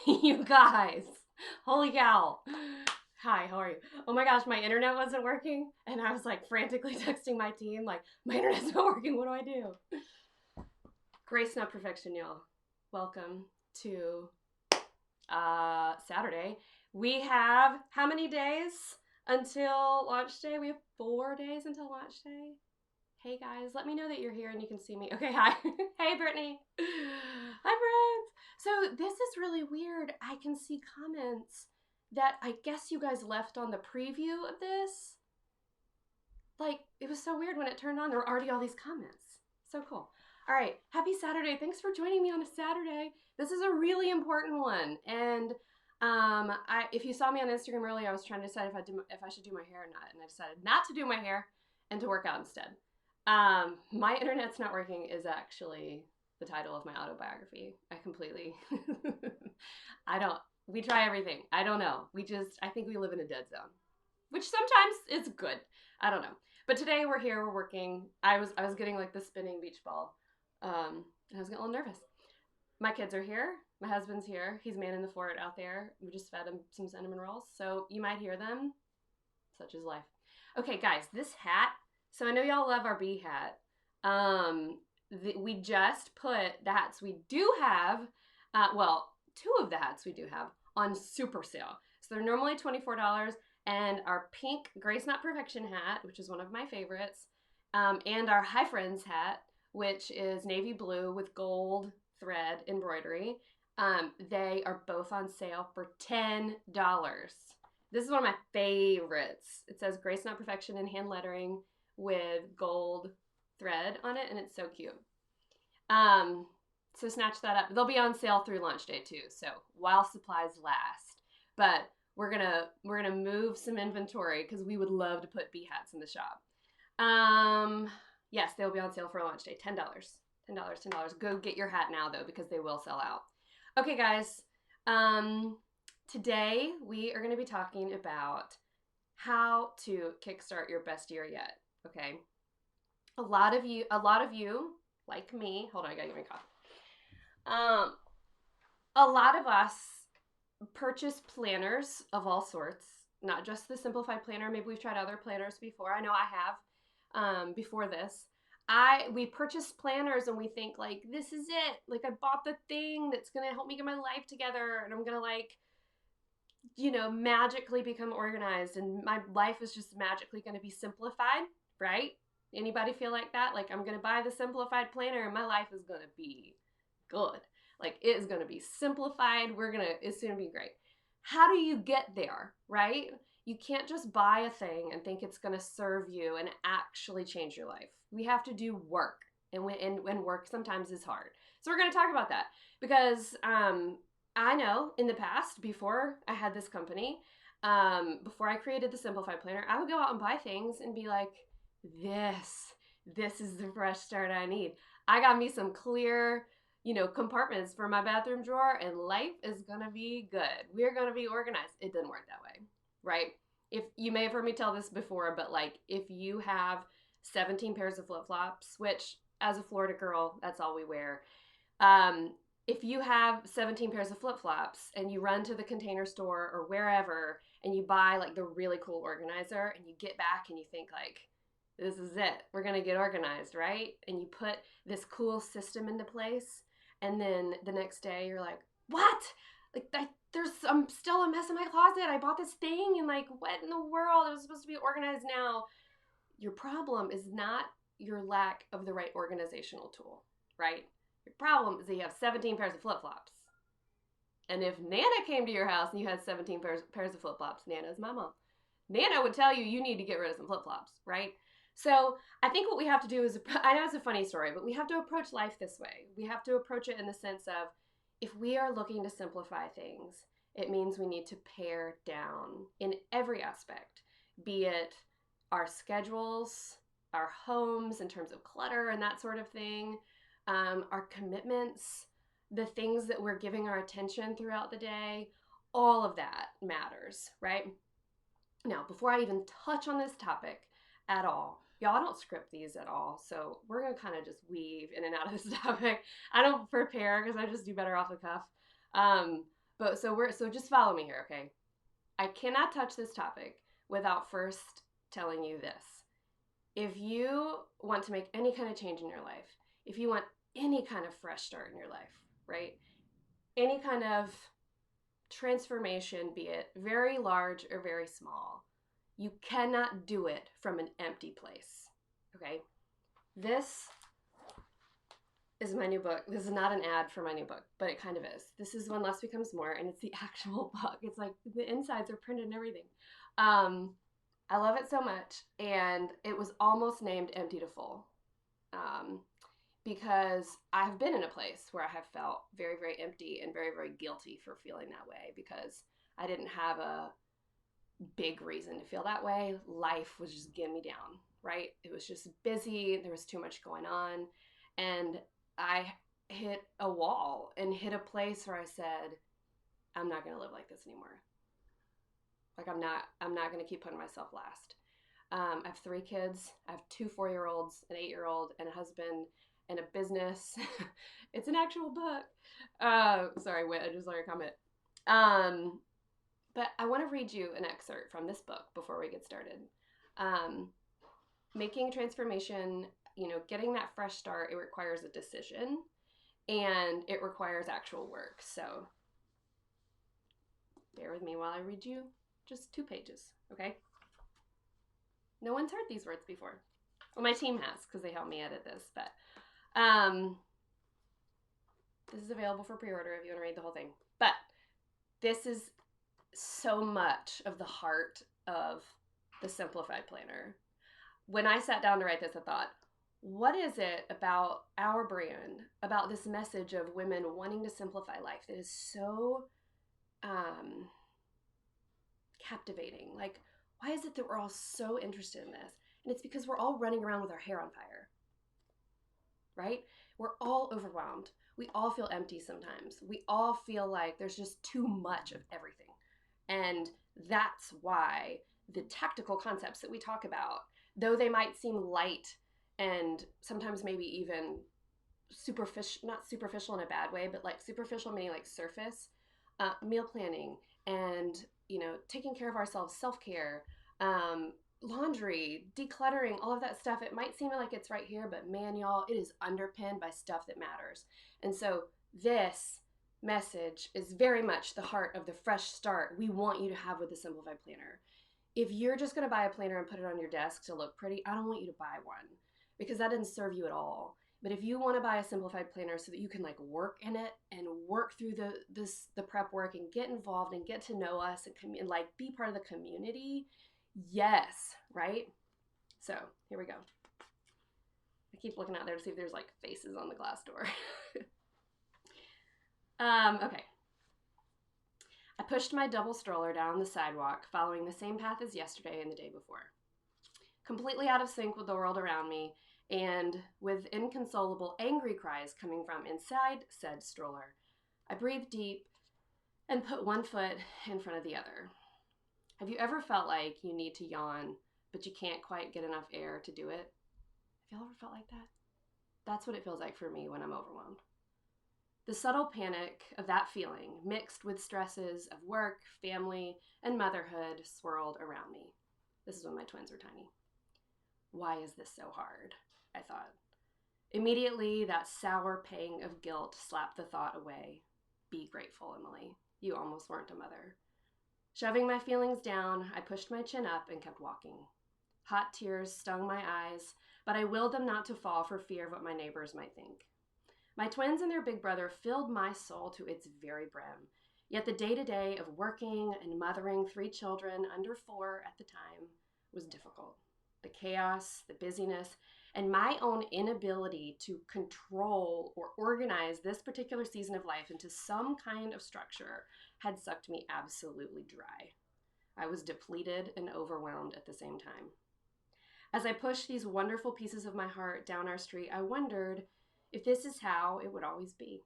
You guys, holy cow. Hi, how are you? Oh my gosh, my internet wasn't working, and I was like frantically texting my team, like, my internet's not working, what do I do? Grace, not perfection, y'all. Welcome to Saturday. We have how many days until launch day? We have 4 days until launch day. Hey guys, let me know that you're here and you can see me. Okay, hi. Hey, Brittany. Hi, friends. So this is really weird. I can see comments that I guess you guys left on the preview of this. Like, it was so weird when it turned on. There were already all these comments. So cool. All right, happy Saturday. Thanks for joining me on a Saturday. This is a really important one. And if you saw me on Instagram earlier, I was trying to decide if I should do my hair or not. And I decided not to do my hair and to work out instead. My internet's not working is actually the title of my autobiography. I don't, we try everything. I don't know. I think we live in a dead zone, which sometimes is good. I don't know. But today we're here, we're working. I was getting like the spinning beach ball. And I was getting a little nervous. My kids are here. My husband's here. He's manning the fort out there. We just fed him some cinnamon rolls. So you might hear them. Such is life. Okay, guys, this hat. So I know y'all love our bee hat. We just put the hats we do have, two of the hats we do have on super sale. So they're normally $24, and our pink Grace Not Perfection hat, which is one of my favorites, and our Hi Friends hat, which is navy blue with gold thread embroidery. They are both on sale for $10. This is one of my favorites. It says Grace Not Perfection in hand lettering with gold thread on it, and it's so cute. So snatch that up. They'll be on sale through launch day too, so while supplies last. But we're gonna move some inventory because we would love to put bee hats in the shop. Yes, they'll be on sale for launch day. $10. $10. Go get your hat now though, because they will sell out. Okay, guys. Today we are going to be talking about how to kickstart your best year yet. Okay. A lot of you, like me, hold on, I gotta get my coffee. A lot of us purchase planners of all sorts, not just the Simplified planner. Maybe we've tried other planners before. I know I have, before this. We purchase planners and we think like, this is it. Like I bought the thing that's going to help me get my life together and I'm going to magically become organized and my life is just magically going to be simplified, right? Anybody feel like that? Like I'm going to buy the Simplified planner and my life is going to be good. Like it is going to be simplified. It's going to be great. How do you get there, right? You can't just buy a thing and think it's going to serve you and actually change your life. We have to do work, and work sometimes is hard. So we're going to talk about that because I know in the past, before I had this company, before I created the Simplified Planner, I would go out and buy things and be like, this is the fresh start I need. I got me some clear, compartments for my bathroom drawer and life is going to be good. We're going to be organized. It didn't work that way, right? If you may have heard me tell this before, but like if you have 17 pairs of flip-flops, which as a Florida girl, that's all we wear. If you have 17 pairs of flip-flops and you run to the Container Store or wherever and you buy like the really cool organizer and you get back and you think like, this is it. We're going to get organized, right? And you put this cool system into place. And then the next day you're like, what? Like I'm still a mess in my closet. I bought this thing and like, what in the world? It was supposed to be organized now. Your problem is not your lack of the right organizational tool, right? Your problem is that you have 17 pairs of flip-flops. And if Nana came to your house and you had 17 pairs of flip-flops, Nana's my mom, Nana would tell you need to get rid of some flip-flops, right? So I think what we have to do is, I know it's a funny story, but we have to approach life this way. We have to approach it in the sense of, if we are looking to simplify things, it means we need to pare down in every aspect, be it our schedules, our homes in terms of clutter and that sort of thing, our commitments, the things that we're giving our attention throughout the day, all of that matters, right? Now, before I even touch on this topic at all, y'all, I don't script these at all, so we're going to kind of just weave in and out of this topic. I don't prepare because I just do better off the cuff. But so just follow me here, okay? I cannot touch this topic without first telling you this. If you want to make any kind of change in your life, if you want any kind of fresh start in your life, right? Any kind of transformation, be it very large or very small, you cannot do it from an empty place, okay? This is my new book. This is not an ad for my new book, but it kind of is. This is When Less Becomes More, and it's the actual book. It's like the insides are printed and everything. I love it so much, and it was almost named Empty to Full, because I've been in a place where I have felt very, very empty and very, very guilty for feeling that way because I didn't have a big reason to feel that way. Life was just getting me down, right? It was just busy. There was too much going on, and I hit a wall and hit a place where I said, I'm not going to live like this anymore. Like I'm not going to keep putting myself last. I have 3 kids. I have 2 4-year-olds, an 8-year-old, and a husband, and a business. It's an actual book. Sorry, wait, I just saw your comment. But I want to read you an excerpt from this book before we get started. Making transformation, getting that fresh start, it requires a decision and it requires actual work. So bear with me while I read you just 2 pages, okay? No one's heard these words before. Well, my team has because they helped me edit this, but this is available for pre-order if you want to read the whole thing. But this is so much of the heart of the Simplified Planner. When I sat down to write this, I thought, what is it about our brand, about this message of women wanting to simplify life that is so captivating? Like, why is it that we're all so interested in this? And it's because we're all running around with our hair on fire, right? We're all overwhelmed. We all feel empty sometimes. We all feel like there's just too much of everything. And that's why the tactical concepts that we talk about, though they might seem light and sometimes maybe even superficial, not superficial in a bad way, but like superficial meaning like surface, meal planning and, taking care of ourselves, self-care, laundry, decluttering, all of that stuff. It might seem like it's right here, but man, y'all, it is underpinned by stuff that matters. And so this message is very much the heart of the fresh start we want you to have with the Simplified Planner. If you're just going to buy a planner and put it on your desk to look pretty, I don't want you to buy one because that doesn't serve you at all. But if you want to buy a Simplified Planner so that you can like work in it and work through the prep work and get involved and get to know us and like be part of the community, yes, right? So here we go. I keep looking out there to see if there's like faces on the glass door. Okay. I pushed my double stroller down the sidewalk, following the same path as yesterday and the day before. Completely out of sync with the world around me, and with inconsolable, angry cries coming from inside said stroller. I breathed deep and put one foot in front of the other. Have you ever felt like you need to yawn, but you can't quite get enough air to do it? Have y'all ever felt like that? That's what it feels like for me when I'm overwhelmed. The subtle panic of that feeling, mixed with stresses of work, family, and motherhood, swirled around me. This is when my twins were tiny. Why is this so hard? I thought. Immediately, that sour pang of guilt slapped the thought away. Be grateful, Emily. You almost weren't a mother. Shoving my feelings down, I pushed my chin up and kept walking. Hot tears stung my eyes, but I willed them not to fall for fear of what my neighbors might think. My twins and their big brother filled my soul to its very brim, yet the day-to-day of working and mothering 3 children under 4 at the time was difficult. The chaos, the busyness, and my own inability to control or organize this particular season of life into some kind of structure had sucked me absolutely dry. I was depleted and overwhelmed at the same time. As I pushed these wonderful pieces of my heart down our street, I wondered if this is how it would always be.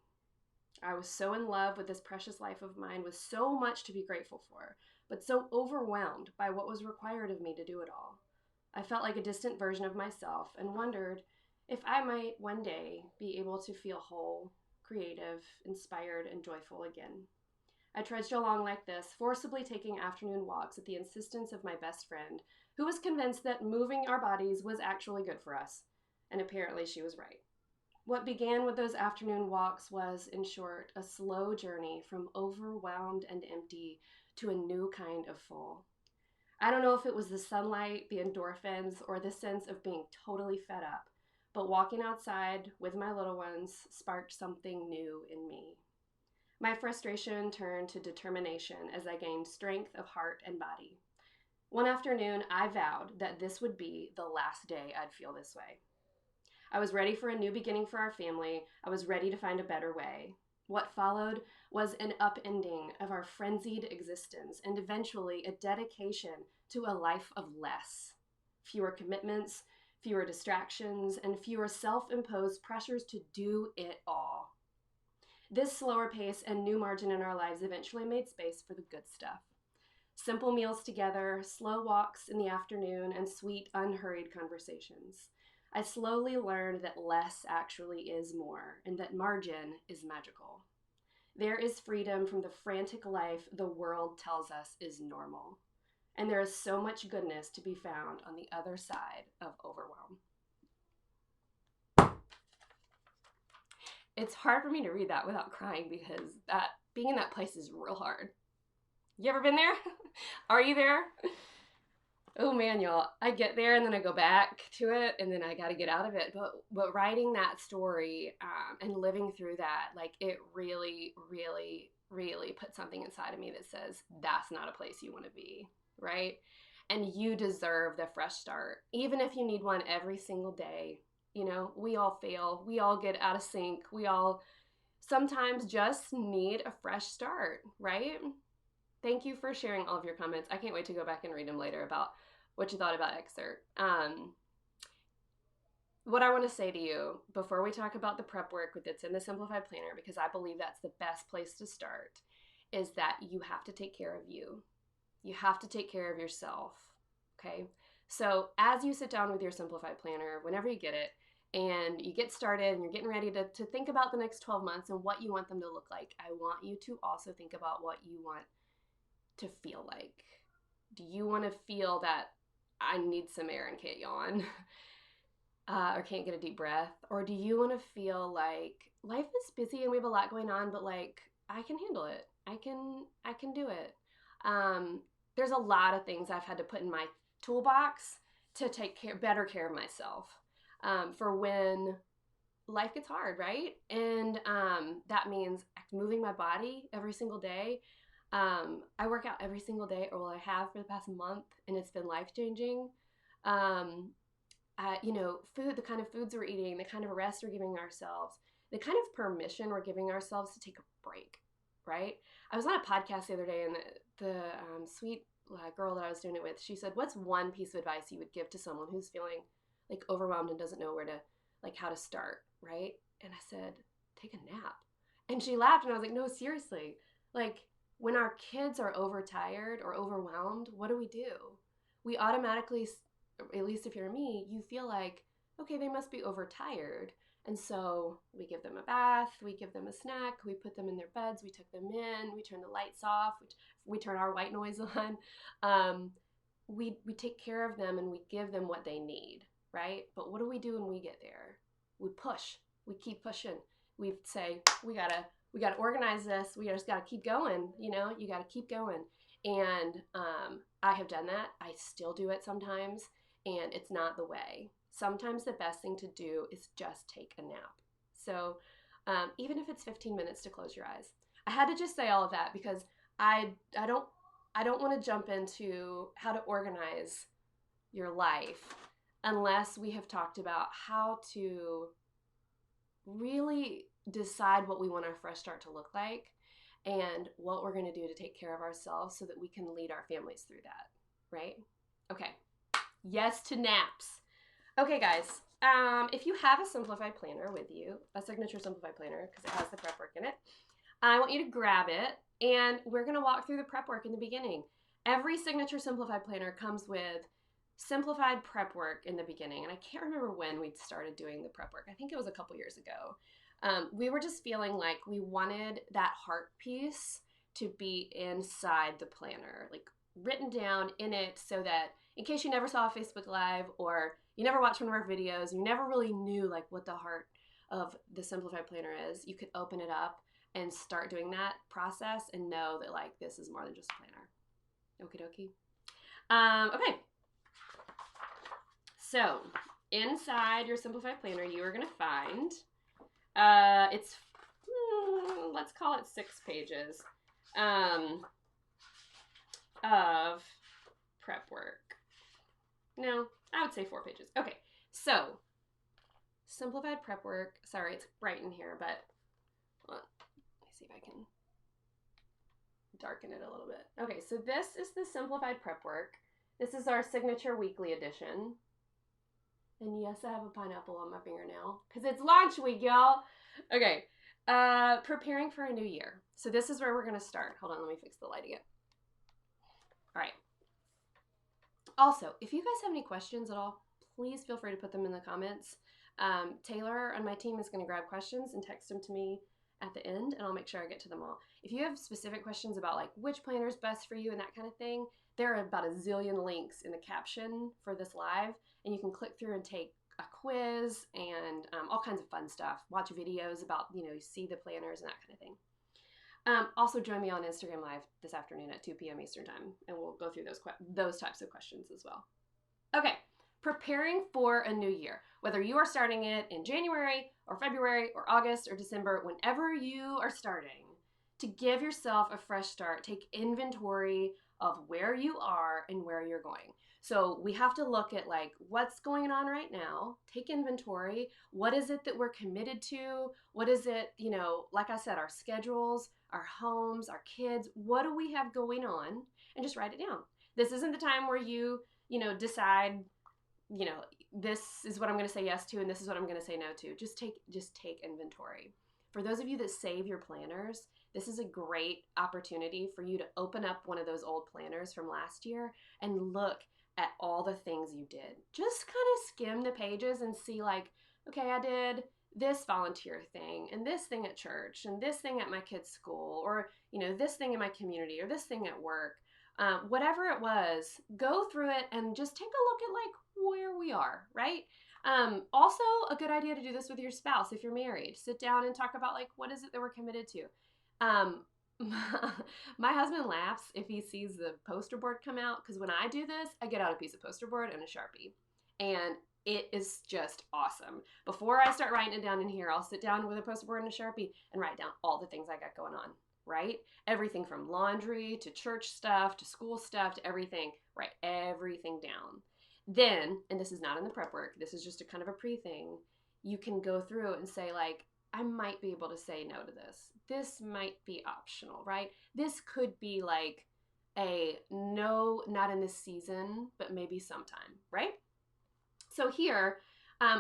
I was so in love with this precious life of mine with so much to be grateful for, but so overwhelmed by what was required of me to do it all. I felt like a distant version of myself and wondered if I might one day be able to feel whole, creative, inspired, and joyful again. I trudged along like this, forcibly taking afternoon walks at the insistence of my best friend, who was convinced that moving our bodies was actually good for us. And apparently she was right. What began with those afternoon walks was, in short, a slow journey from overwhelmed and empty to a new kind of full. I don't know if it was the sunlight, the endorphins, or the sense of being totally fed up, but walking outside with my little ones sparked something new in me. My frustration turned to determination as I gained strength of heart and body. One afternoon, I vowed that this would be the last day I'd feel this way. I was ready for a new beginning for our family. I was ready to find a better way. What followed was an upending of our frenzied existence and eventually a dedication to a life of less. Fewer commitments, fewer distractions, and fewer self-imposed pressures to do it all. This slower pace and new margin in our lives eventually made space for the good stuff. Simple meals together, slow walks in the afternoon, and sweet, unhurried conversations. I slowly learned that less actually is more, and that margin is magical. There is freedom from the frantic life the world tells us is normal. And there is so much goodness to be found on the other side of overwhelm. It's hard for me to read that without crying because being in that place is real hard. You ever been there? Are you there? Oh man, y'all, I get there and then I go back to it and then I got to get out of it. But writing that story and living through that, like it really, really, really put something inside of me that says that's not a place you want to be, right? And you deserve the fresh start. Even if you need one every single day, you know, we all fail. We all get out of sync. We all sometimes just need a fresh start, right? Thank you for sharing all of your comments. I can't wait to go back and read them later about what you thought about excerpt. What I want to say to you before we talk about the prep work that's in the Simplified Planner, because I believe that's the best place to start, is that you have to take care of you. You have to take care of yourself, okay? So as you sit down with your Simplified Planner, whenever you get it, and you get started and you're getting ready to think about the next 12 months and what you want them to look like, I want you to also think about what you want to feel like. Do you want to feel that I need some air and can't yawn or can't get a deep breath? Or do you want to feel like life is busy and we have a lot going on, but like I can handle it. I can do it. There's a lot of things I've had to put in my toolbox to take better care of myself for when life gets hard, right? And that means moving my body every single day. I work out every single day, or I have for the past month, and it's been life-changing. You know, food, the kind of foods we're eating, the kind of rest we're giving ourselves, the kind of permission we're giving ourselves to take a break, right? I was on a podcast the other day, and the sweet girl that I was doing it with, she said, what's one piece of advice you would give to someone who's feeling like overwhelmed and doesn't know where to, like how to start, right? And I said, take a nap. And she laughed, and I was like, no, seriously, like, when our kids are overtired or overwhelmed, what do? We automatically, at least if you're me, you feel like, okay, they must be overtired. And so we give them a bath, we give them a snack, we put them in their beds, we tuck them in, we turn the lights off, we turn our white noise on. We take care of them and we give them what they need, right? But what do we do when we get there? We push, we keep pushing. We say, we gotta organize this. We just got to keep going. You know, you got to keep going. And I have done that. I still do it sometimes, and it's not the way. Sometimes the best thing to do is just take a nap. So even if it's 15 minutes to close your eyes. I had to just say all of that because I don't want to jump into how to organize your life unless we have talked about how to really decide what we want our fresh start to look like and what we're going to do to take care of ourselves so that we can lead our families through that, right? Okay. Yes to naps. Okay, guys. If you have a Simplified Planner with you, a signature Simplified Planner, because it has the prep work in it, I want you to grab it, and we're going to walk through the prep work in the beginning. Every signature Simplified Planner comes with simplified prep work in the beginning, and I can't remember when we started doing the prep work. I think it was a couple years ago. We were just feeling like we wanted that heart piece to be inside the planner, like written down in it, so that in case you never saw a Facebook Live or you never watched one of our videos, you never really knew like what the heart of the Simplified Planner is, you could open it up and start doing that process and know that like this is more than just a planner. Okie dokie. Okay. So inside your Simplified Planner, you are going to find, let's call it 6 pages of prep work. No, I would say 4 pages. Okay, so Simplified prep work. Sorry, it's bright in here, but hold on. Let me see if I can darken it a little bit. Okay, so this is the Simplified prep work. This is our signature weekly edition. And yes, I have a pineapple on my fingernail because it's launch week, y'all. Okay, preparing for a new year. So this is where we're going to start. Hold on, let me fix the light again. All right. Also, if you guys have any questions at all, please feel free to put them in the comments. Taylor on my team is going to grab questions and text them to me at the end, and I'll make sure I get to them all. If you have specific questions about like which planner is best for you and that kind of thing, there are about a zillion links in the caption for this live, and you can click through and take a quiz and all kinds of fun stuff. Watch videos about, you see the planners and that kind of thing. Also join me on Instagram Live this afternoon at 2 p.m. Eastern Time, and we'll go through those types of questions as well. Okay, preparing for a new year. Whether you are starting it in January or February or August or December, whenever you are starting, to give yourself a fresh start, take inventory of where you are and where you're going. So we have to look at like what's going on right now, take inventory. What is it that we're committed to? What is it, like I said, our schedules, our homes, our kids, what do we have going on? And just write it down. This isn't the time where you decide, this is what I'm going to say yes to and this is what I'm going to say no to. Just take inventory. For those of you that save your planners, this is a great opportunity for you to open up one of those old planners from last year and look at all the things you did. Just kind of skim the pages and see like, okay, I did this volunteer thing and this thing at church and this thing at my kid's school, or, this thing in my community or this thing at work. Whatever it was, go through it and just take a look at like where we are, right? Also a good idea to do this with your spouse if you're married. Sit down and talk about like, what is it that we're committed to? My husband laughs if he sees the poster board come out, because when I do this, I get out a piece of poster board and a Sharpie, and it is just awesome. Before I start writing it down in here, I'll sit down with a poster board and a Sharpie and write down all the things I got going on, right? Everything from laundry to church stuff to school stuff to everything, write everything down. Then, and this is not in the prep work, this is just a kind of a pre-thing, you can go through and say like, I might be able to say no to this. This might be optional, right? This could be like a no, not in this season, but maybe sometime, right? So here,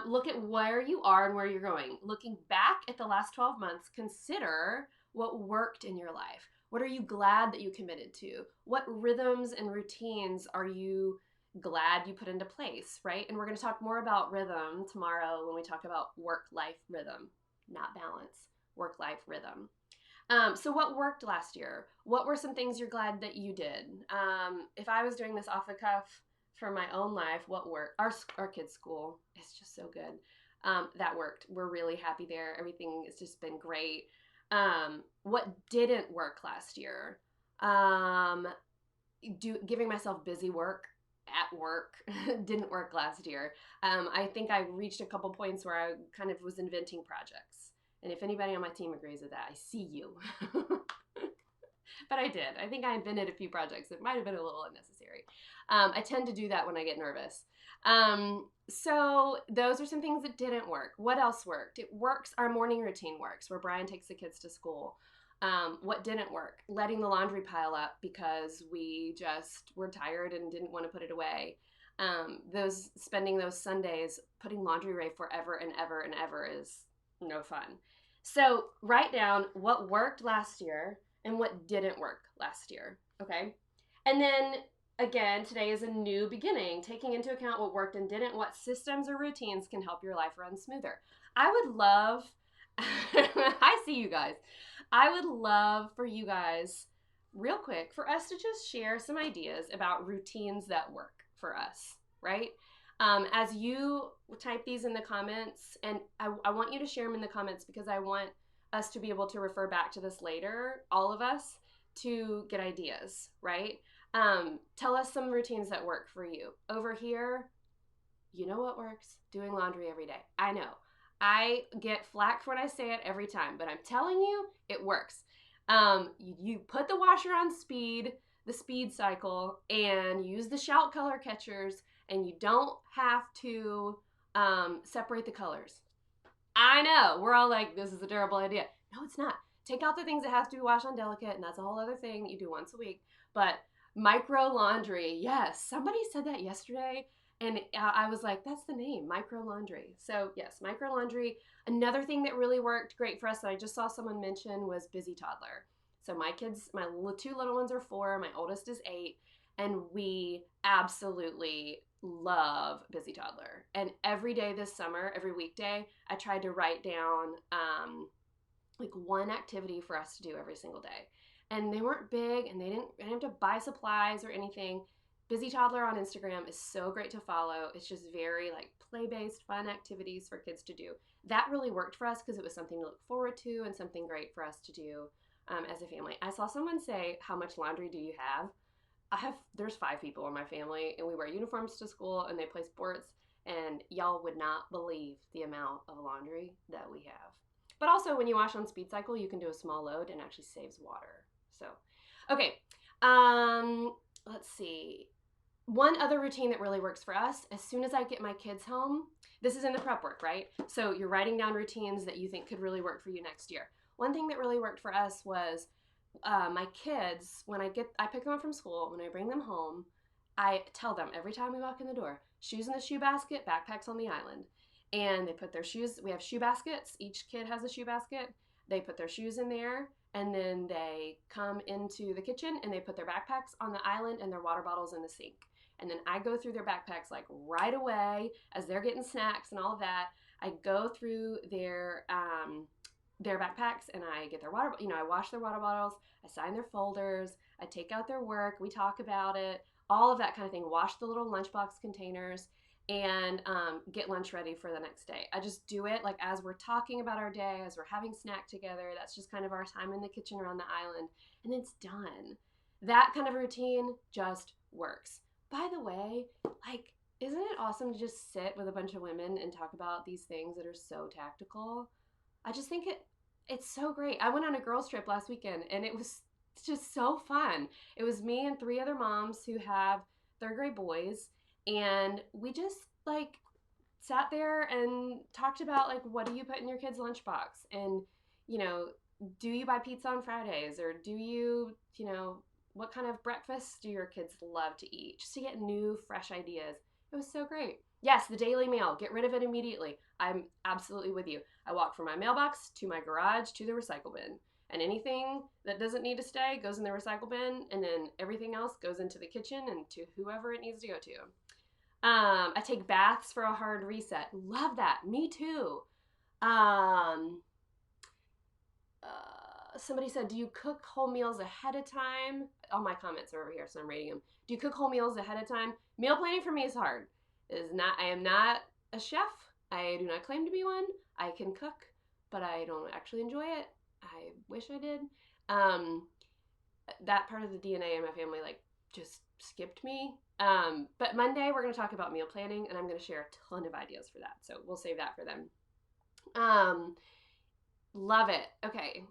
look at where you are and where you're going. Looking back at the last 12 months, consider what worked in your life. What are you glad that you committed to? What rhythms and routines are you glad you put into place, right? And we're going to talk more about rhythm tomorrow when we talk about work-life rhythm. Not balance, work-life rhythm. So what worked last year? What were some things you're glad that you did? If I was doing this off the cuff for my own life, what worked? Our kids' school is just so good. That worked. We're really happy there. Everything has just been great. What didn't work last year? Giving myself busy work at work didn't work last year. I think I reached a couple points where I kind of was inventing projects. And if anybody on my team agrees with that, I see you. But I did. I think I invented a few projects that might have been a little unnecessary. I tend to do that when I get nervous. So those are some things that didn't work. What else worked? It works. Our morning routine works, where Brian takes the kids to school. What didn't work? Letting the laundry pile up because we just were tired and didn't want to put it away. Spending those Sundays putting laundry away forever and ever and ever is no fun. So write down what worked last year and what didn't work last year, okay? And then again, today is a new beginning, taking into account what worked and didn't, what systems or routines can help your life run smoother. I would love, I see you guys. I would love for you guys real quick for us to just share some ideas about routines that work for us, right? As you type these in the comments, and I want you to share them in the comments because I want us to be able to refer back to this later, all of us, to get ideas, right? Tell us some routines that work for you. Over here, you know what works? Doing laundry every day. I know. I get flack for when I say it every time, but I'm telling you, it works. You put the washer on speed, the speed cycle, and use the shout color catchers, and you don't have to separate the colors. I know. We're all like, this is a terrible idea. No, it's not. Take out the things that have to be washed on delicate, and that's a whole other thing that you do once a week. But micro laundry, yes. Somebody said that yesterday, and I was like, that's the name, micro laundry. So yes, micro laundry. Another thing that really worked great for us that I just saw someone mention was busy toddler. So my kids, my two little ones are 4, my oldest is 8, and we absolutely love busy toddler. And every day this summer, every weekday, I tried to write down like one activity for us to do every single day. And they weren't big, and I didn't have to buy supplies or anything. Busy Toddler on Instagram is so great to follow. It's just very like play-based, fun activities for kids to do. That really worked for us because it was something to look forward to and something great for us to do as a family. I saw someone say, how much laundry do you have? There's 5 people in my family, and we wear uniforms to school, and they play sports, and y'all would not believe the amount of laundry that we have. But also, when you wash on speed cycle, you can do a small load and actually saves water. So, okay, let's see. One other routine that really works for us, as soon as I get my kids home, this is in the prep work, right? So you're writing down routines that you think could really work for you next year. One thing that really worked for us was my kids, when I pick them up from school, when I bring them home, I tell them every time we walk in the door, shoes in the shoe basket, backpacks on the island. And they put their shoes, we have shoe baskets. Each kid has a shoe basket. They put their shoes in there, and then they come into the kitchen and they put their backpacks on the island and their water bottles in the sink. And then I go through their backpacks like right away as they're getting snacks and all of that. I go through their backpacks, and I get their water, I wash their water bottles, I sign their folders, I take out their work, we talk about it, all of that kind of thing. Wash the little lunchbox containers, and get lunch ready for the next day. I just do it like as we're talking about our day, as we're having snack together. That's just kind of our time in the kitchen around the island, and it's done. That kind of routine just works. By the way, like, isn't it awesome to just sit with a bunch of women and talk about these things that are so tactical? I just think it's so great. I went on a girls trip last weekend, and it was just so fun. It was me and 3 other moms who have 3rd grade boys, and we just like sat there and talked about like, what do you put in your kids' lunchbox? And, do you buy pizza on Fridays, or do you, what kind of breakfast do your kids love to eat? Just to get new, fresh ideas. It was so great. Yes, the Daily Mail. Get rid of it immediately. I'm absolutely with you. I walk from my mailbox to my garage to the recycle bin. And anything that doesn't need to stay goes in the recycle bin, and then everything else goes into the kitchen and to whoever it needs to go to. I take baths for a hard reset. Love that. Me too. Somebody said, do you cook whole meals ahead of time? All my comments are over here, so I'm reading them. Do you cook whole meals ahead of time? Meal planning for me is hard. I am not a chef. I do not claim to be one. I can cook, but I don't actually enjoy it. I wish I did. That part of the DNA in my family, like, just skipped me. But Monday, we're going to talk about meal planning, and I'm going to share a ton of ideas for that. So we'll save that for them. Love it. Okay.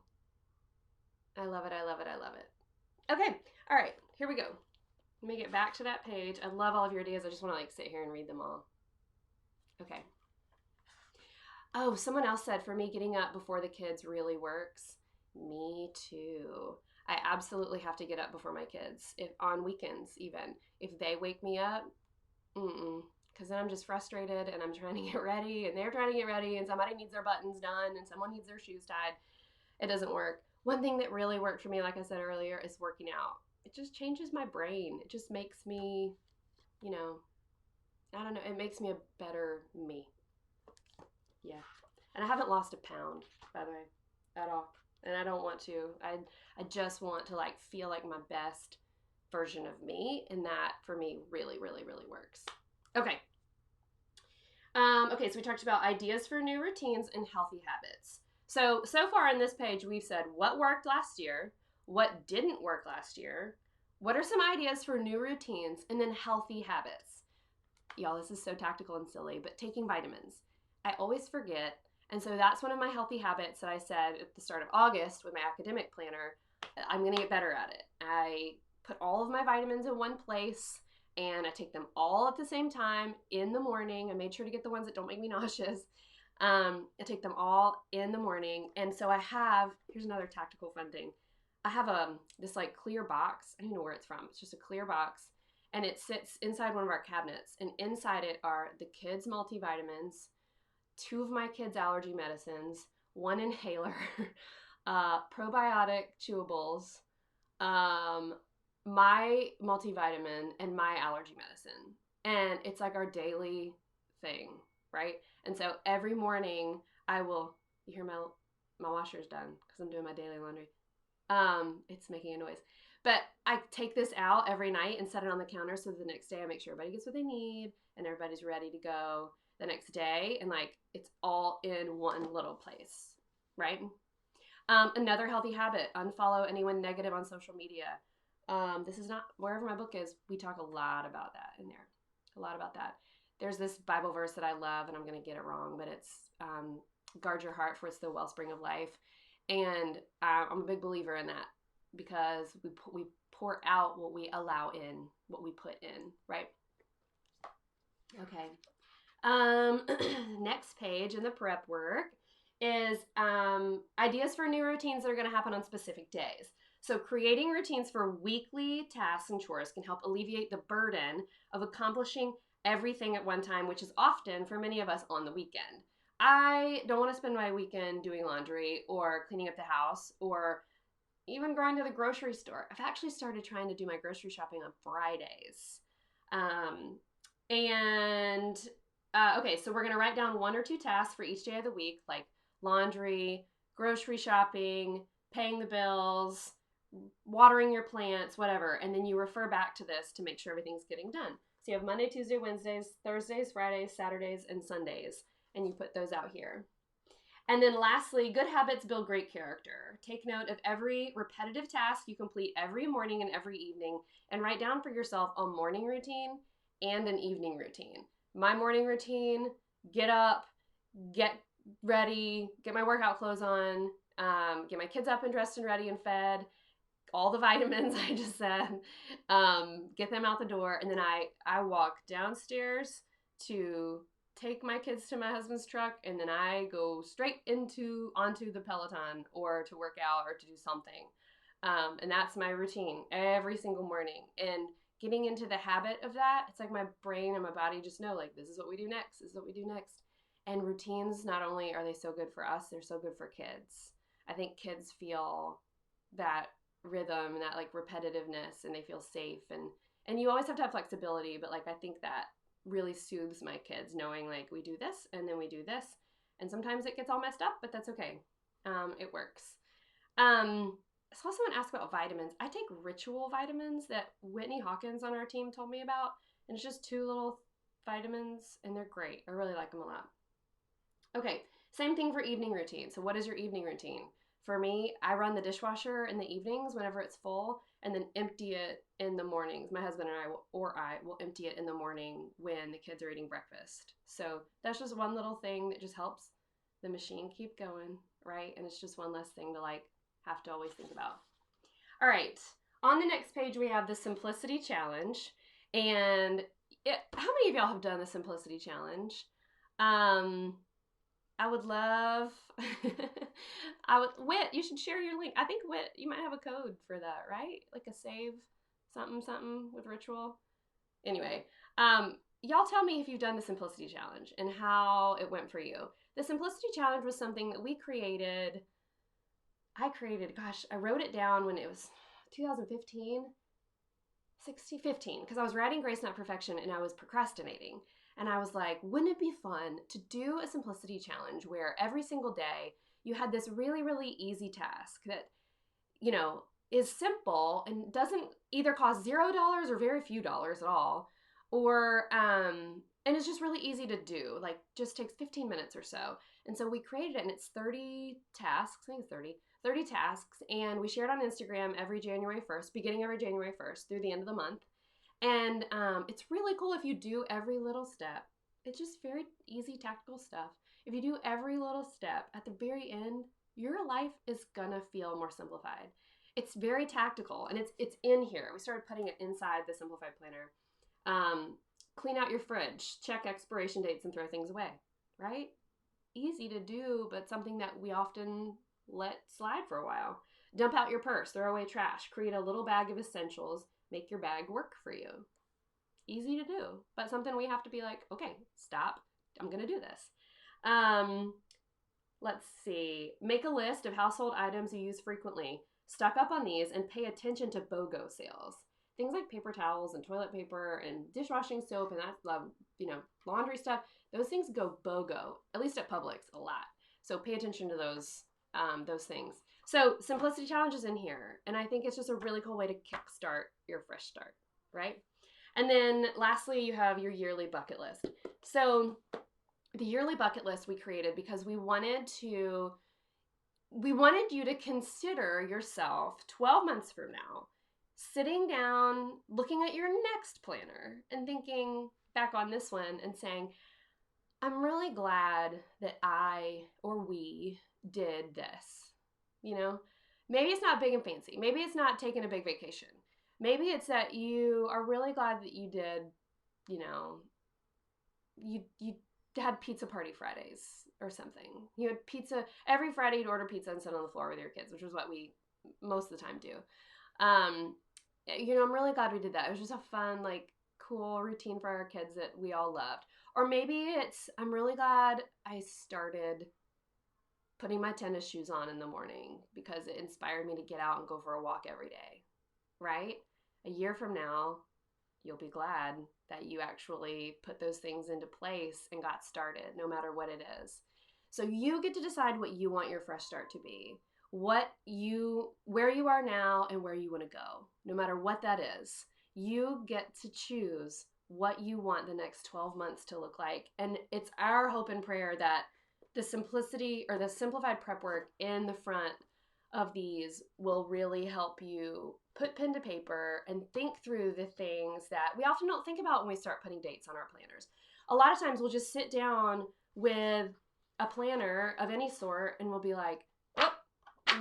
I love it. I love it. I love it. Okay. All right. Here we go. Let me get back to that page. I love all of your ideas. I just want to like sit here and read them all. Okay. Oh, someone else said, for me, getting up before the kids really works. Me too. I absolutely have to get up before my kids, if on weekends even. If they wake me up, because then I'm just frustrated, and I'm trying to get ready, and they're trying to get ready, and somebody needs their buttons done, and someone needs their shoes tied. It doesn't work. One thing that really worked for me, like I said earlier, is working out. It just changes my brain. It just makes me, I don't know, it makes me a better me. Yeah. And I haven't lost a pound, by the way, at all. And I don't want to. I just want to like feel like my best version of me, and that for me really, really, really works. Okay. Okay, so we talked about ideas for new routines and healthy habits. So far on this page, we've said what worked last year, what didn't work last year, what are some ideas for new routines, and then healthy habits. Y'all, this is so tactical and silly, but taking vitamins. I always forget, and so that's one of my healthy habits that I said at the start of August with my academic planner. I'm going to get better at it. I put all of my vitamins in one place, and I take them all at the same time in the morning. I made sure to get the ones that don't make me nauseous. I take them all in the morning, and so I have, here's another tactical fun thing. I have this like clear box. I don't know where it's from. It's just a clear box, and it sits inside one of our cabinets, and inside it are the kids' multivitamins, 2 of my kids' allergy medicines, 1 inhaler, probiotic chewables, my multivitamin, and my allergy medicine. And it's like our daily thing, right? And so every morning I will, you hear my washer's done because I'm doing my daily laundry. It's making a noise. But I take this out every night and set it on the counter so the next day I make sure everybody gets what they need and everybody's ready to go the next day. And like it's all in one little place, right? Another healthy habit, unfollow anyone negative on social media. This is not, wherever my book is, we talk a lot about that in there. A lot about that. There's this Bible verse that I love, and I'm going to get it wrong, but it's guard your heart for it's the wellspring of life. And I'm a big believer in that because we pour out what we allow in, what we put in, right? Okay. Next page in the prep work is ideas for new routines that are going to happen on specific days. So creating routines for weekly tasks and chores can help alleviate the burden of accomplishing everything at one time, which is often for many of us on the weekend. I don't want to spend my weekend doing laundry or cleaning up the house or even going to the grocery store. I've actually started trying to do my grocery shopping on Fridays. Okay, so we're going to write down 1 or 2 tasks for each day of the week, like laundry, grocery shopping, paying the bills, watering your plants, whatever. And then you refer back to this to make sure everything's getting done. So you have Monday, Tuesday, Wednesdays, Thursdays, Fridays, Saturdays, and Sundays. And you put those out here. And then lastly, good habits build great character. Take note of every repetitive task you complete every morning and every evening, and write down for yourself a morning routine and an evening routine. My morning routine, get up, get ready, get my workout clothes on, get my kids up and dressed and ready and fed, all the vitamins I just said, get them out the door, and then I walk downstairs to take my kids to my husband's truck, and then I go straight onto the Peloton or to work out or to do something. And that's my routine every single morning. And getting into the habit of that, it's like my brain and my body just know, like, this is what we do next. This is what we do next. And routines, not only are they so good for us, they're so good for kids. I think kids feel that rhythm and that like repetitiveness, and they feel safe. And you always have to have flexibility, but like I think that really soothes my kids knowing like we do this and then we do this, and sometimes it gets all messed up, but that's okay. It works. I saw someone ask about vitamins. I take Ritual vitamins that Whitney Hawkins on our team told me about, and it's just 2 little vitamins, and they're great. I really like them a lot. Okay, same thing for evening routine. So what is your evening routine? For me, I run the dishwasher in the evenings whenever it's full, and then empty it in the mornings. My husband and I will empty it in the morning when the kids are eating breakfast. So that's just one little thing that just helps the machine keep going, right? And it's just one less thing to like have to always think about. All right, on the next page we have the Simplicity Challenge. And how many of y'all have done the Simplicity Challenge? I would love, Whit, you should share your link. I think Whit, you might have a code for that, right? Like a save something with Ritual. Anyway, y'all tell me if you've done the Simplicity Challenge and how it went for you. The Simplicity Challenge was something that I wrote it down when it was 2015, 15, because I was writing Grace Not Perfection and I was procrastinating. And I was like, wouldn't it be fun to do a Simplicity Challenge where every single day you had this really, really easy task that, you know, is simple and doesn't either cost $0 or very few dollars at all, or and it's just really easy to do. Like, just takes 15 minutes or so. And so we created it, and it's 30 tasks. I think it's 30 tasks, and we share it on Instagram every January 1st, beginning every January 1st through the end of the month. And it's really cool if you do every little step. It's just very easy, tactical stuff. If you do every little step, at the very end, your life is gonna feel more simplified. It's very tactical, and it's in here. We started putting it inside the Simplified Planner. Clean out your fridge, check expiration dates, and throw things away, right? Easy to do, but something that we often let slide for a while. Dump out your purse, throw away trash, create a little bag of essentials, make your bag work for you. Easy to do, but something we have to be like, okay, stop, I'm gonna do this. Let's see. Make a list of household items you use frequently. Stock up on these and pay attention to BOGO sales. Things like paper towels and toilet paper and dishwashing soap and that, laundry stuff, those things go BOGO, at least at Publix, a lot. So pay attention to those things. So Simplicity Challenge is in here, and I think it's just a really cool way to kickstart your fresh start, right? And then lastly, you have your yearly bucket list. So the yearly bucket list we created because we wanted you to consider yourself 12 months from now, sitting down, looking at your next planner and thinking back on this one and saying, I'm really glad that I or we did this. Maybe it's not big and fancy. Maybe it's not taking a big vacation. Maybe it's that you are really glad that you did, you had pizza party Fridays or something. You had pizza every Friday. You'd order pizza and sit on the floor with your kids, which is what we most of the time do. I'm really glad we did that. It was just a fun, cool routine for our kids that we all loved. Or maybe it's, I'm really glad I started putting my tennis shoes on in the morning because it inspired me to get out and go for a walk every day, right? A year from now, you'll be glad that you actually put those things into place and got started, no matter what it is. So you get to decide what you want your fresh start to be, where you are now and where you want to go. No matter what that is, you get to choose what you want the next 12 months to look like. And it's our hope and prayer that the simplicity or the simplified prep work in the front of these will really help you put pen to paper and think through the things that we often don't think about when we start putting dates on our planners. A lot of times we'll just sit down with a planner of any sort and we'll be like, oh,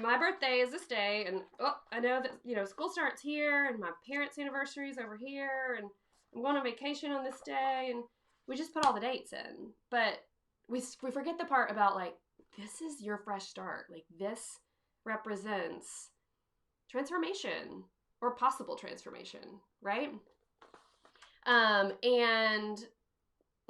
my birthday is this day, and oh, I know that school starts here and my parents' anniversary is over here, and I'm going on vacation on this day, and we just put all the dates in. But we forget the part about this is your fresh start. This represents transformation or possible transformation, right? And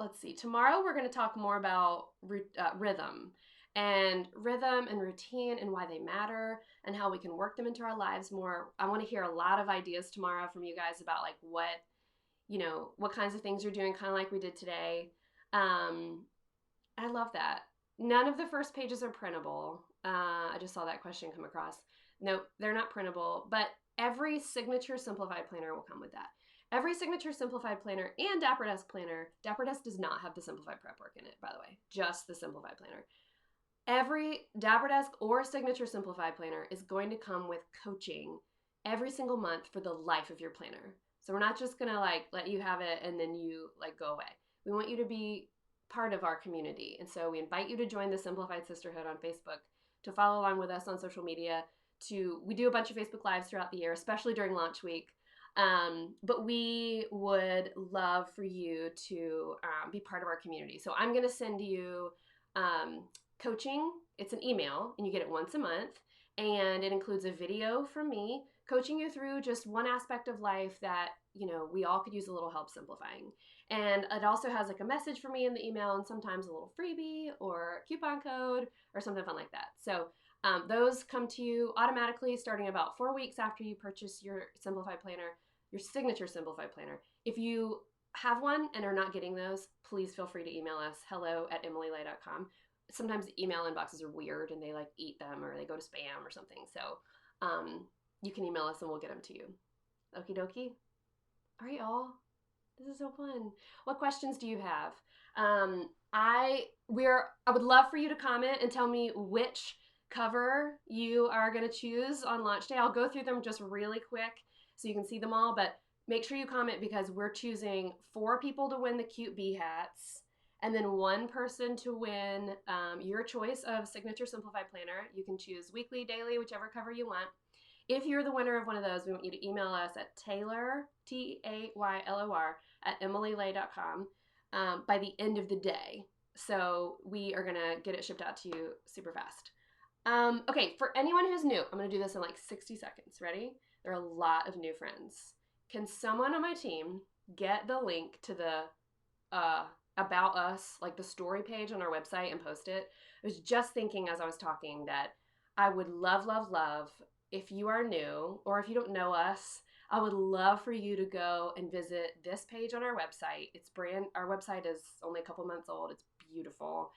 let's see, tomorrow we're going to talk more about rhythm and routine and why they matter and how we can work them into our lives more. I want to hear a lot of ideas tomorrow from you guys about what kinds of things you're doing, kind of like we did today. I love that. None of the first pages are printable. I just saw that question come across. Nope, they're not printable, but every signature Simplified planner will come with that. Every signature Simplified planner and Dapper Desk planner, Dapper Desk does not have the Simplified prep work in it, by the way, just the Simplified planner. Every Dapper Desk or signature Simplified planner is going to come with coaching every single month for the life of your planner. So we're not just going to let you have it and then you go away. We want you to be part of our community. And so we invite you to join the Simplified Sisterhood on Facebook, to follow along with us on social media. We do a bunch of Facebook Lives throughout the year, especially during launch week. But we would love for you to be part of our community. So I'm going to send you coaching. It's an email, and you get it once a month. And it includes a video from me coaching you through just one aspect of life that, we all could use a little help simplifying. And it also has a message for me in the email and sometimes a little freebie or coupon code or something fun like that. So those come to you automatically starting about 4 weeks after you purchase your Simplified planner, your signature Simplified planner. If you have one and are not getting those, please feel free to email us, hello@emilylay.com. sometimes email inboxes are weird and they like eat them or they go to spam or something. So you can email us and we'll get them to you. Okie dokie. All right, y'all. This is so fun. What questions do you have? I would love for you to comment and tell me which cover you are going to choose on launch day. I'll go through them just really quick so you can see them all, but make sure you comment because we're choosing 4 people to win the cute bee hats and then 1 person to win your choice of signature simplified planner. You can choose weekly, daily, whichever cover you want. If you're the winner of one of those, we want you to email us at Taylor, Taylor, at emilylay.com by the end of the day. So we are going to get it shipped out to you super fast. Okay, for anyone who's new, I'm going to do this in like 60 seconds. Ready? There are a lot of new friends. Can someone on my team get the link to the About Us, like the story page on our website and post it? I was just thinking as I was talking that I would love, love, love if you are new or if you don't know us, I would love for you to go and visit this page on our website. Our website is only a couple months old. It's beautiful.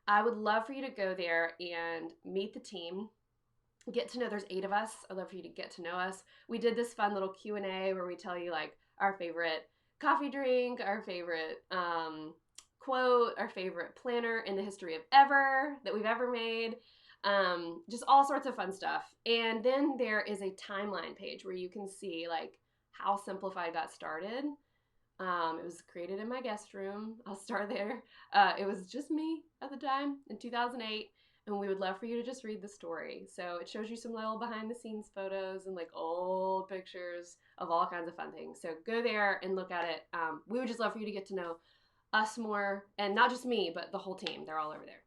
I would love for you to go there and meet the team, get to know, there's 8 of us. I'd love for you to get to know us. We did this fun little Q&A where we tell you like our favorite coffee drink, our favorite quote, our favorite planner in the history of ever that we've ever made. Just all sorts of fun stuff. And then there is a timeline page where you can see like how Simplified got started. It was created in my guest room. I'll start there. It was just me at the time in 2008. And we would love for you to just read the story. So it shows you some little behind the scenes photos and like old pictures of all kinds of fun things. So go there and look at it. We would just love for you to get to know us more, and not just me, but the whole team. They're all over there.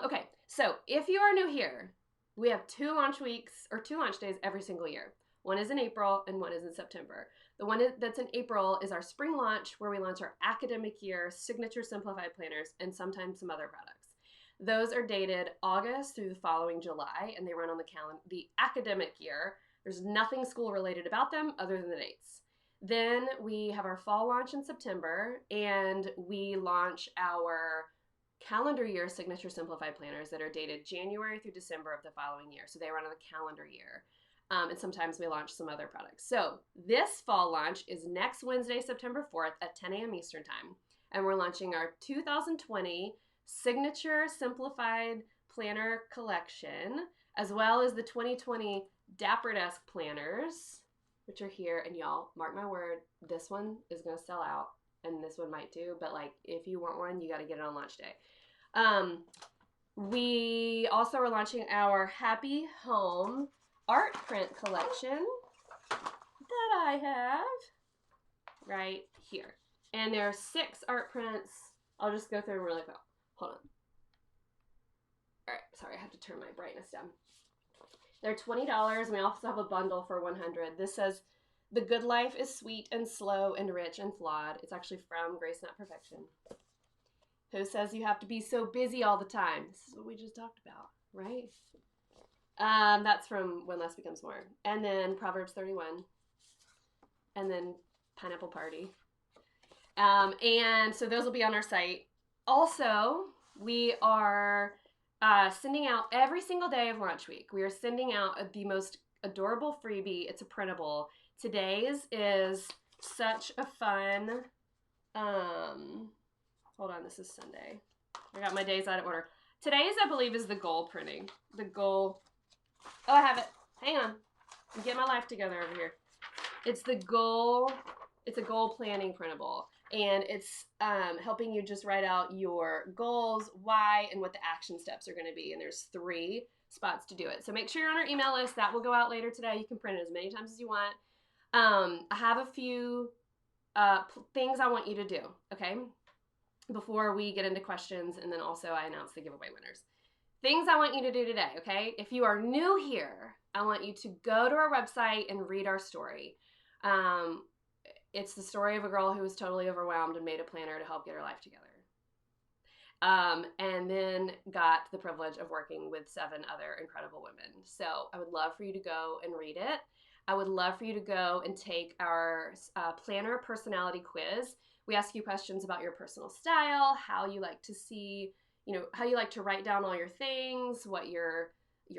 Okay, so if you are new here, we have 2 launch weeks or 2 launch days every single year. One is in April and one is in September. The one that's in April is our spring launch where we launch our academic year signature simplified planners and sometimes some other products. Those are dated August through the following July and they run on the academic year. There's nothing school related about them other than the dates. Then we have our fall launch in September and we launch our calendar year signature simplified planners that are dated January through December of the following year. So they run on the calendar year. And sometimes we launch some other products. So this fall launch is next Wednesday, September 4th at 10 a.m. Eastern Time. And we're launching our 2020 Signature Simplified Planner Collection, as well as the 2020 Dapper Desk Planners, which are here. And y'all, mark my word, this one is going to sell out. And this one might too. But like, if you want one, you got to get it on launch day. We also are launching our Happy Home art print collection that I have right here. And there are 6 art prints. I'll just go through them really quick. Hold on. All right, sorry, I have to turn my brightness down. They're $20, and we also have a bundle for $100. This says, "The good life is sweet and slow and rich and flawed." It's actually from Grace Not Perfection. Who says you have to be so busy all the time? This is what we just talked about, right? That's from When Less Becomes More. And then Proverbs 31. And then Pineapple Party. And so those will be on our site. Also, we are sending out every single day of launch week. We are sending out the most adorable freebie. It's a printable. Today's is such a fun, hold on, this is Sunday. I got my days out of order. Today's, I believe, is the goal printing. The goal, oh, I have it. Hang on. I'm getting my life together over here. It's the goal, it's a goal planning printable. And it's helping you just write out your goals, why, and what the action steps are going to be. And there's 3 spots to do it. So make sure you're on our email list. That will go out later today. You can print it as many times as you want. I have a few things I want you to do, okay, before we get into questions, and then also I announce the giveaway winners. Things I want you to do today, okay? If you are new here, I want you to go to our website and read our story. It's the story of a girl who was totally overwhelmed and made a planner to help get her life together. And then got the privilege of working with 7 other incredible women. So I would love for you to go and read it. I would love for you to go and take our planner personality quiz. We ask you questions about your personal style, how you like to see, how you like to write down all your things, what your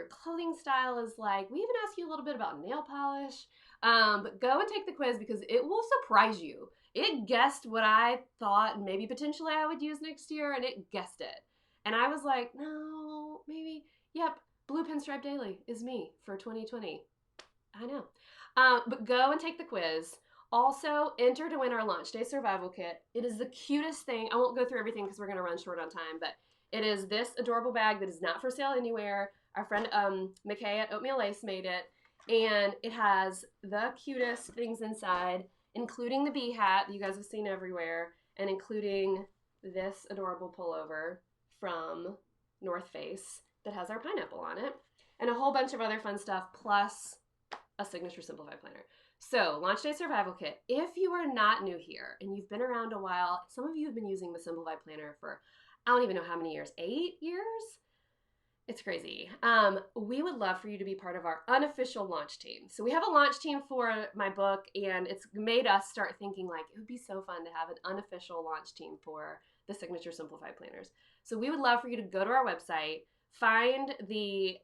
clothing style is like. We even ask you a little bit about nail polish. But go and take the quiz because it will surprise you. It guessed what I thought maybe potentially I would use next year, and it guessed it. And I was like, no, maybe, yep, Blue Pinstripe Daily is me for 2020. I know. But go and take the quiz. Also, enter to win our Launch Day Survival Kit. It is the cutest thing. I won't go through everything because we're going to run short on time, but it is this adorable bag that is not for sale anywhere. Our friend McKay at Oatmeal Lace made it, and it has the cutest things inside, including the bee hat that you guys have seen everywhere, and including this adorable pullover from North Face that has our pineapple on it, and a whole bunch of other fun stuff, plus a signature Simplified planner. So, Launch Day Survival Kit. If you are not new here and you've been around a while, some of you have been using the Simplified planner for I don't even know how many years, 8 years? It's crazy. We would love for you to be part of our unofficial launch team. So we have a launch team for my book, and it's made us start thinking like it would be so fun to have an unofficial launch team for the Signature Simplified planners. So we would love for you to go to our website, find the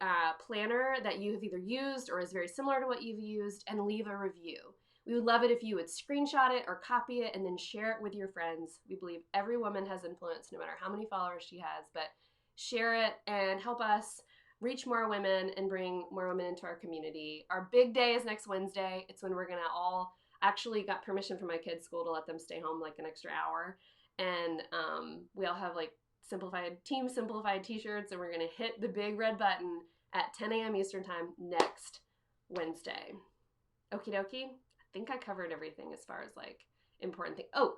planner that you have either used or is very similar to what you've used, and leave a review. We would love it if you would screenshot it or copy it and then share it with your friends. We believe every woman has influence, no matter how many followers she has, but share it and help us reach more women and bring more women into our community. Our big day is next Wednesday. It's when we're going to all actually got permission from my kids' school to let them stay home like an extra hour. And we all have like Team Simplified t-shirts, and we're going to hit the big red button at 10 a.m. Eastern time next Wednesday. Okie dokie. I think I covered everything as far as like important thing. Oh,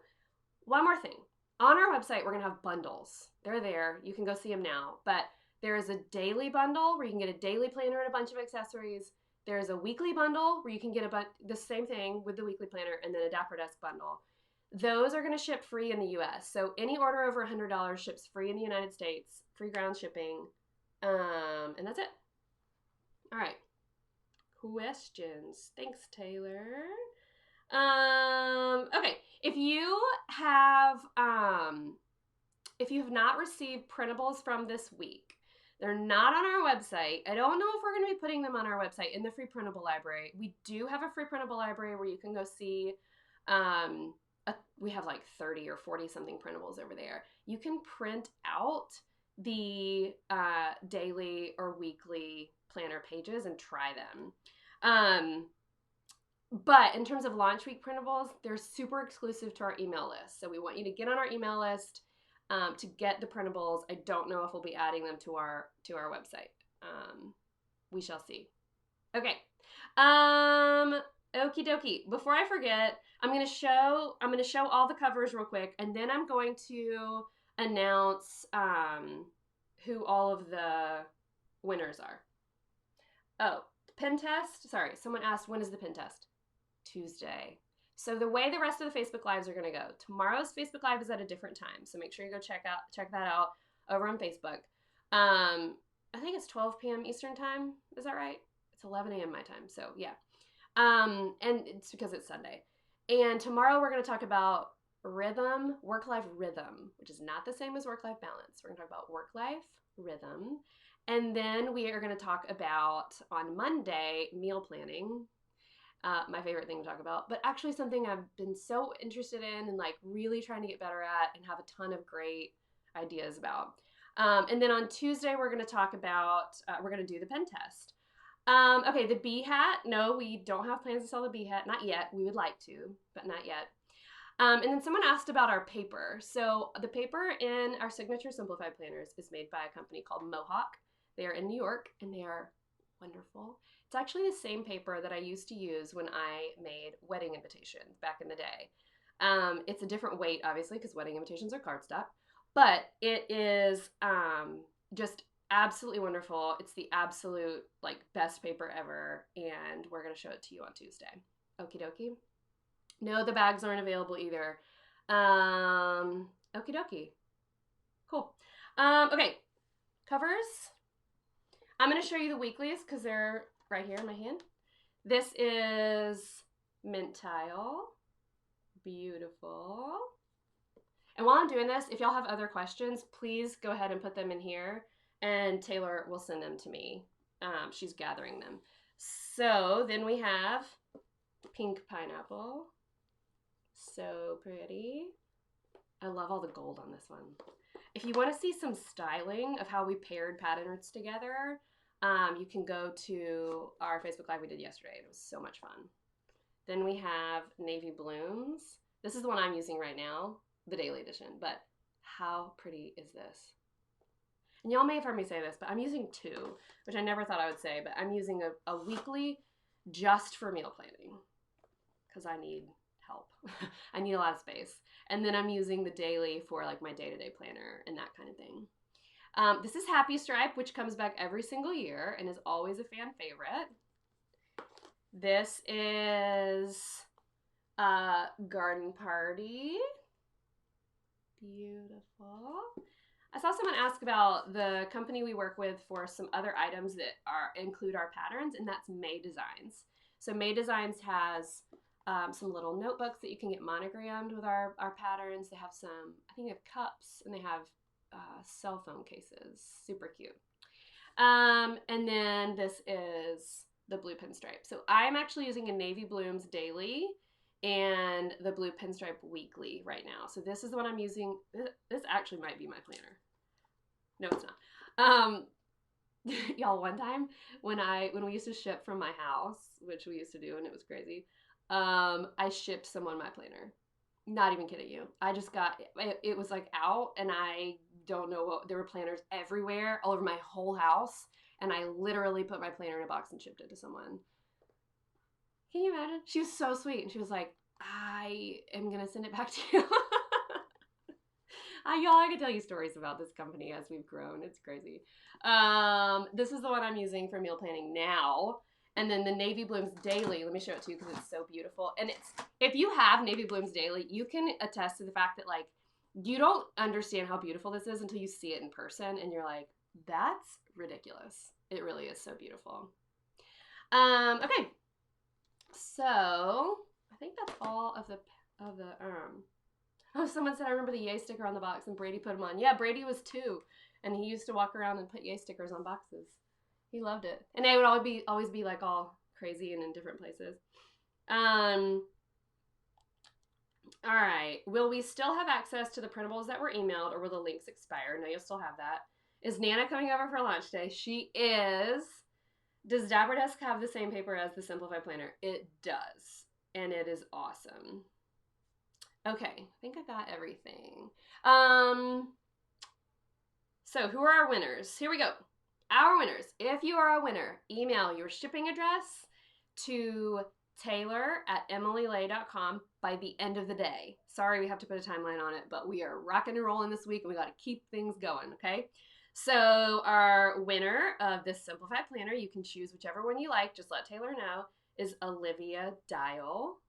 one more thing. On our website, we're going to have bundles. They're there. You can go see them now. But there is a daily bundle where you can get a daily planner and a bunch of accessories. There's a weekly bundle where you can get the same thing with the weekly planner, and then a Dapper Desk bundle. Those are going to ship free in the U.S. So any order over $100 ships free in the United States, free ground shipping. And that's it. All right. Questions. Thanks, Taylor. Okay. If you have not received printables from this week, they're not on our website. I don't know if we're going to be putting them on our website in the free printable library. We do have a free printable library where you can go see, we have like 30 or 40 something printables over there. You can print out the daily or weekly planner pages and try them. But in terms of launch week printables, they're super exclusive to our email list. So we want you to get on our email list to get the printables. I don't know if we'll be adding them to our website. We shall see. Okay. Okie dokie. Before I forget, I'm gonna show all the covers real quick, and then I'm going to announce who all of the winners are. Oh, pen test. Sorry, someone asked, when is the pen test? Tuesday. So the way the rest of the Facebook Lives are going to go, tomorrow's Facebook Live is at a different time. So make sure you go check that out over on Facebook. I think it's 12 p.m. Eastern time. Is that right? It's 11 a.m. my time. So yeah. And it's because it's Sunday. And tomorrow we're going to talk about rhythm, work-life rhythm, which is not the same as work-life balance. We're going to talk about work-life rhythm. And then we are going to talk about, on Monday, meal planning. My favorite thing to talk about, but actually something I've been so interested in and like really trying to get better at and have a ton of great ideas about. And then on Tuesday, we're going to talk about, we're going to do the pen test. Okay, the bee hat. No, we don't have plans to sell the bee hat. Not yet. We would like to, but not yet. And then someone asked about our paper. So the paper in our Signature Simplified planners is made by a company called Mohawk. They are in New York, and they are wonderful. It's actually the same paper that I used to use when I made wedding invitations back in the day. It's a different weight, obviously, because wedding invitations are cardstock, but it is just absolutely wonderful. It's the absolute like best paper ever, and we're going to show it to you on Tuesday. Okie dokie. No, the bags aren't available either. Okie dokie. Cool. Okay, covers. I'm going to show you the weeklies because they're right here in my hand. This is mint tile. Beautiful. And while I'm doing this, if y'all have other questions, please go ahead and put them in here, and Taylor will send them to me. She's gathering them. So then we have pink pineapple. So pretty. I love all the gold on this one. If you want to see some styling of how we paired patterns together, you can go to our Facebook Live we did yesterday. It was so much fun. Then we have navy blooms. This is the one I'm using right now, the daily edition, but how pretty is this? And y'all may have heard me say this, but I'm using two, which I never thought I would say, but I'm using a weekly just for meal planning because I need help. I need a lot of space. And then I'm using the daily for like my day-to-day planner and that kind of thing. This is Happy Stripe, which comes back every single year and is always a fan favorite. This is Garden Party. Beautiful. I saw someone ask about the company we work with for some other items that include our patterns, and that's May Designs. So May Designs has some little notebooks that you can get monogrammed with our patterns. They have some, I think they have cups, and they have cell phone cases. Super cute. And then this is the blue pinstripe. So I'm actually using a Navy Blooms Daily and the blue pinstripe weekly right now. So this is the one I'm using. This actually might be my planner. No, it's not. Y'all, one time when we used to ship from my house, which we used to do, and it was crazy, I shipped someone my planner. Not even kidding you. I just got it was like out, and I don't know what, there were planners everywhere, all over my whole house, and I literally put my planner in a box and shipped it to someone. Can you imagine? She was so sweet, and she was like, I am gonna send it back to you. Y'all, I could tell you stories about this company as we've grown. It's crazy. This is the one I'm using for meal planning now. And then the Navy Blooms Daily, let me show it to you because it's so beautiful. And if you have Navy Blooms Daily, you can attest to the fact that like you don't understand how beautiful this is until you see it in person, and you're like, that's ridiculous. It really is so beautiful. Okay. So I think that's all of the oh, someone said I remember the yay sticker on the box and Brady put them on. Yeah, Brady was 2, and he used to walk around and put yay stickers on boxes. He loved it. And they would always be like all crazy and in different places. All right. Will we still have access to the printables that were emailed, or will the links expire? No, you'll still have that. Is Nana coming over for lunch day? She is. Does Dapper Desk have the same paper as the Simplified Planner? It does. And it is awesome. Okay. I think I got everything. So who are our winners? Here we go. Our winners. If you are a winner, email your shipping address to taylor@emilylay.com by the end of the day. Sorry, we have to put a timeline on it, but we are rocking and rolling this week, and we got to keep things going, okay? So our winner of this Simplified Planner, you can choose whichever one you like, just let Taylor know, is Olivia Dial.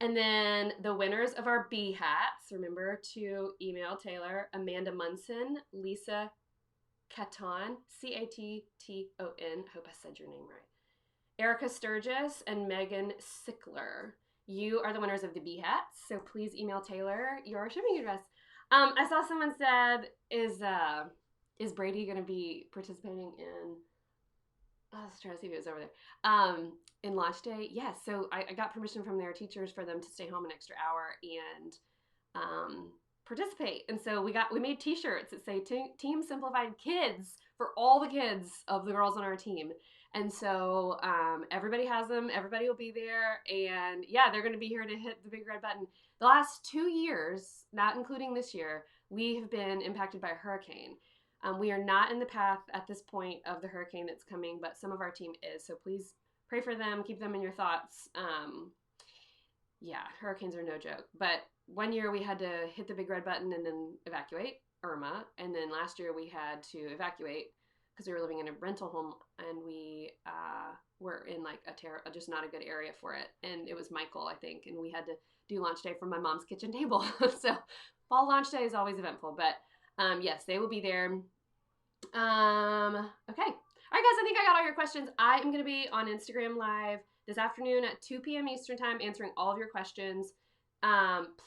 And then the winners of our bee hats, remember to email Taylor, Amanda Munson, Lisa Caton, Caton, hope I said your name right, Erica Sturgis, and Megan Sickler. You are the winners of the bee hats, so please email Taylor your shipping address. I saw someone said, is Brady going to be participating in, I was trying to see if he was over there, in launch day? Yes, so I got permission from their teachers for them to stay home an extra hour and participate. And so we made t-shirts that say Team Simplified Kids for all the kids of the girls on our team. And so everybody has them, everybody will be there, and yeah, they're going to be here to hit the big red button. The last 2 years, not including this year, we have been impacted by a hurricane. We are not in the path at this point of the hurricane that's coming, but some of our team is, so please pray for them, keep them in your thoughts. Yeah, hurricanes are no joke, but 1 year we had to hit the big red button and then evacuate Irma, and then last year we had to evacuate because we were living in a rental home, and we were in like just not a good area for it, and it was Michael, I think, and we had to do launch day from my mom's kitchen table. So fall launch day is always eventful, but yes, they will be there. Okay. All right, guys, I think I got all your questions. I am going to be on Instagram Live this afternoon at 2 p.m. Eastern Time answering all of your questions.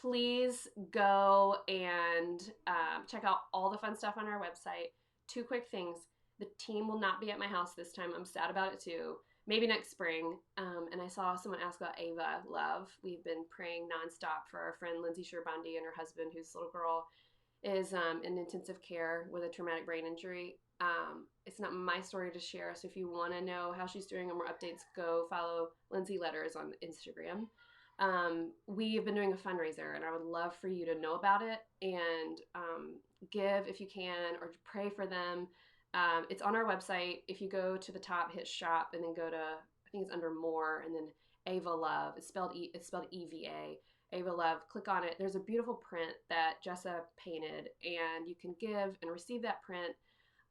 Please go and check out all the fun stuff on our website. Two quick things. The team will not be at my house this time. I'm sad about it too. Maybe next spring. And I saw someone ask about Ava Love. We've been praying nonstop for our friend Lindsay Sherbandi and her husband, whose little girl is in intensive care with a traumatic brain injury. It's not my story to share, so if you want to know how she's doing or more updates, go follow Lindsay Letters on Instagram. We have been doing a fundraiser, and I would love for you to know about it and give if you can, or pray for them. It's on our website. If you go to the top, hit shop, and then go to, I think it's under more, and then Ava Love. It's spelled EVA. Ava Love. Click on it. There's a beautiful print that Jessa painted, and you can give and receive that print.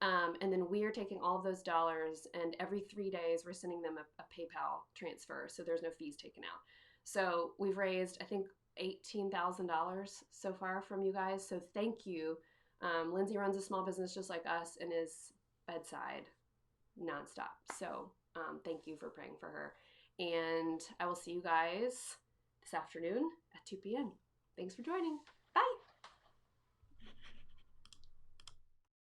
And then we are taking all of those dollars, and every 3 days we're sending them a PayPal transfer, so there's no fees taken out. So we've raised, I think, $18,000 so far from you guys. So thank you. Lindsay runs a small business just like us and is bedside nonstop. So thank you for praying for her. And I will see you guys this afternoon at 2 p.m. Thanks for joining. Bye.